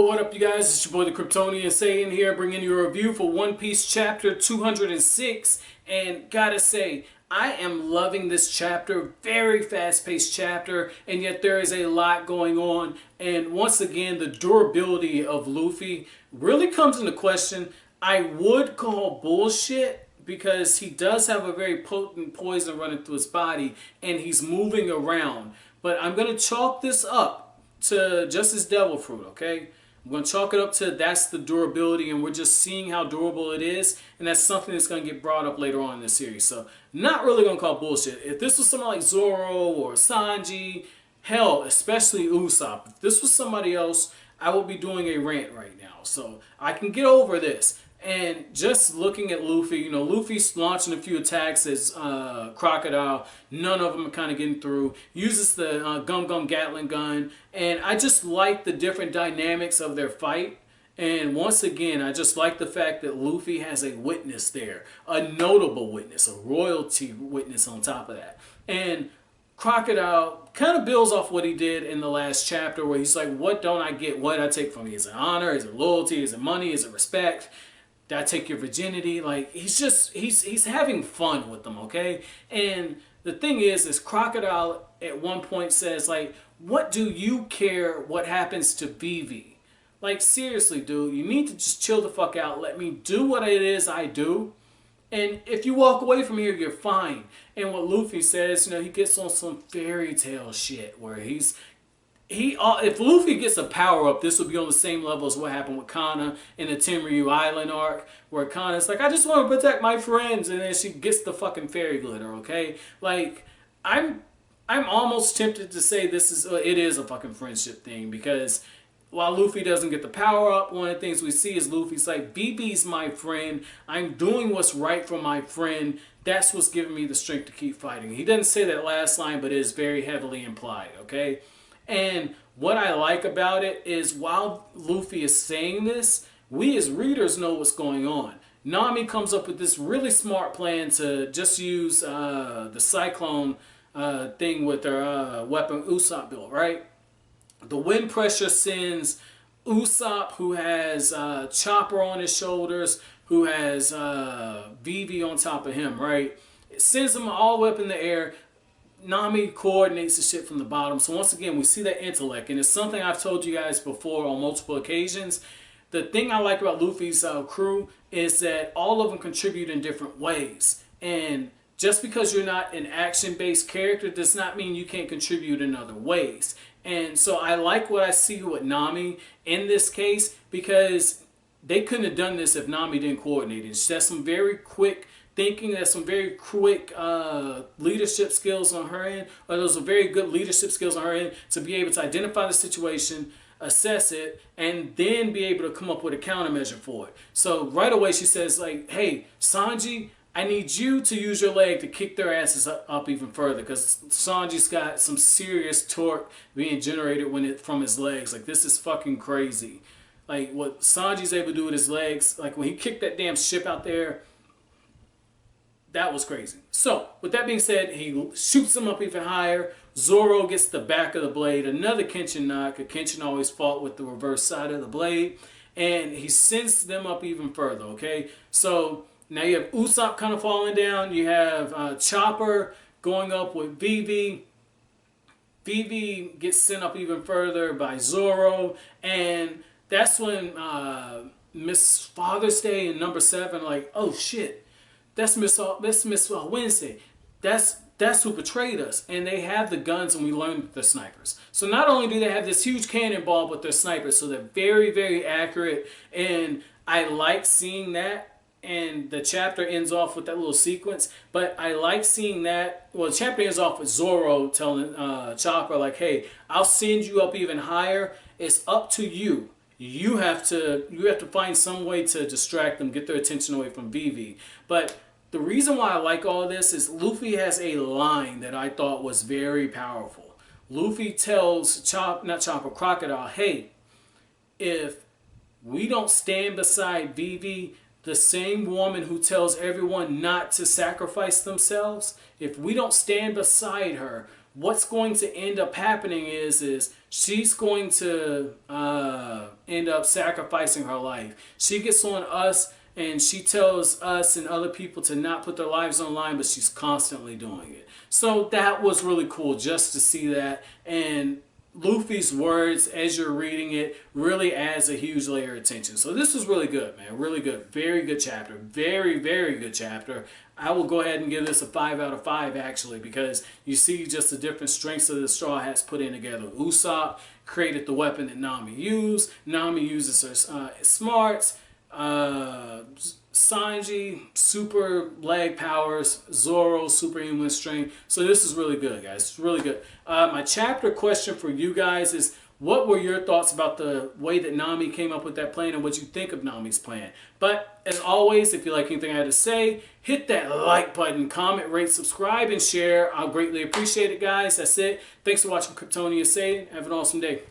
what up you guys? It's your boy the Kryptonian saying here, bringing you a review for One Piece chapter 206. And gotta say, I am loving this chapter. Very fast-paced chapter, and yet there is a lot going on. And once again, the durability of Luffy really comes into question. I would call bullshit, because he does have a very potent poison running through his body, and he's moving around. But I'm going to chalk this up to just his devil fruit, okay? I'm going to chalk it up to that's the durability, and we're just seeing how durable it is, and that's something that's going to get brought up later on in the series. So, not really going to call bullshit. If this was someone like Zoro or Sanji, hell, especially Usopp, if this was somebody else, I would be doing a rant right now. So, I can get over this. And just looking at Luffy, you know, Luffy's launching a few attacks as Crocodile. None of them are kind of getting through. Uses the Gum Gum Gatling gun. And I just like the different dynamics of their fight. And once again, I just like the fact that Luffy has a witness there. A notable witness. A royalty witness on top of that. And Crocodile kind of builds off what he did in the last chapter, where he's like, what don't I get? What I take from you? Is it honor? Is it loyalty? Is it money? Is it respect? Did I take your virginity? Like, he's having fun with them, okay? And the thing is Crocodile at one point says, like, what do you care what happens to Vivi? Like, seriously, dude, you need to just chill the fuck out. Let me do what it is I do. And if you walk away from here, you're fine. And what Luffy says, you know, he gets on some fairy tale shit where if Luffy gets a power up, this will be on the same level as what happened with Kana in the Tenryu Island arc, where Kana's like, I just want to protect my friends, and then she gets the fucking fairy glitter, okay? Like, I'm almost tempted to say it is a fucking friendship thing, because while Luffy doesn't get the power up, one of the things we see is Luffy's like, Vivi's my friend, I'm doing what's right for my friend, that's what's giving me the strength to keep fighting. He doesn't say that last line, but it is very heavily implied, okay? And what I like about it is while Luffy is saying this, we as readers know what's going on. Nami comes up with this really smart plan to just use the Cyclone thing with their weapon Usopp built, right? The wind pressure sends Usopp, who has Chopper on his shoulders, who has Vivi on top of him, right? It sends them all the way up in the air. Nami coordinates the shit from the bottom. So once again, we see that intellect. And it's something I've told you guys before on multiple occasions. The thing I like about Luffy's crew is that all of them contribute in different ways. And just because you're not an action-based character does not mean you can't contribute in other ways. And so I like what I see with Nami in this case, because they couldn't have done this if Nami didn't coordinate it. She has some very quick thinking, there's some very quick leadership skills on her end, or those are very good leadership skills on her end to be able to identify the situation, assess it, and then be able to come up with a countermeasure for it. So right away she says, like, hey, Sanji, I need you to use your leg to kick their asses up even further, because Sanji's got some serious torque being generated from his legs. Like, this is fucking crazy. Like, what Sanji's able to do with his legs, like when he kicked that damn ship out there, that was crazy. So, with that being said, he shoots him up even higher. Zoro gets the back of the blade. Another Kenshin knock. Kenshin always fought with the reverse side of the blade. And he sends them up even further, okay? So, now you have Usopp kind of falling down. You have Chopper going up with Vivi. Vivi gets sent up even further by Zoro. And that's when Miss Father's Day in number 7, like, oh shit. That's Miss Wednesday. That's who betrayed us. And they have the guns, and we learned that they're snipers. So not only do they have this huge cannonball, but they're snipers. So they're very, very accurate. And I like seeing that. And the chapter ends off with that little sequence. But I like seeing that. Well, the chapter ends off with Zoro telling Chopper, like, hey, I'll send you up even higher. It's up to you. You have to find some way to distract them, get their attention away from Vivi. But the reason why I like all this is Luffy has a line that I thought was very powerful. Luffy tells Crocodile, hey, if we don't stand beside Vivi, the same woman who tells everyone not to sacrifice themselves, if we don't stand beside her, what's going to end up happening is she's going to end up sacrificing her life. She gets on us and she tells us and other people to not put their lives on line, but she's constantly doing it. So that was really cool just to see that. And Luffy's words as you're reading it really adds a huge layer of tension. So this was really good, man. Really good. Very good chapter. Very, very good chapter. I will go ahead and give this a 5 out of 5 actually, because you see just the different strengths that the Straw Hats put in together. Usopp created the weapon that Nami used. Nami uses her smarts. Sanji, super leg powers. Zoro, superhuman strength. So this is really good, guys. It's really good. My chapter question for you guys is, what were your thoughts about the way that Nami came up with that plan and what you think of Nami's plan? But as always, if you like anything I had to say, hit that like button, comment, rate, subscribe, and share. I'll greatly appreciate it, guys. That's it. Thanks for watching Kryptonia Say. Have an awesome day.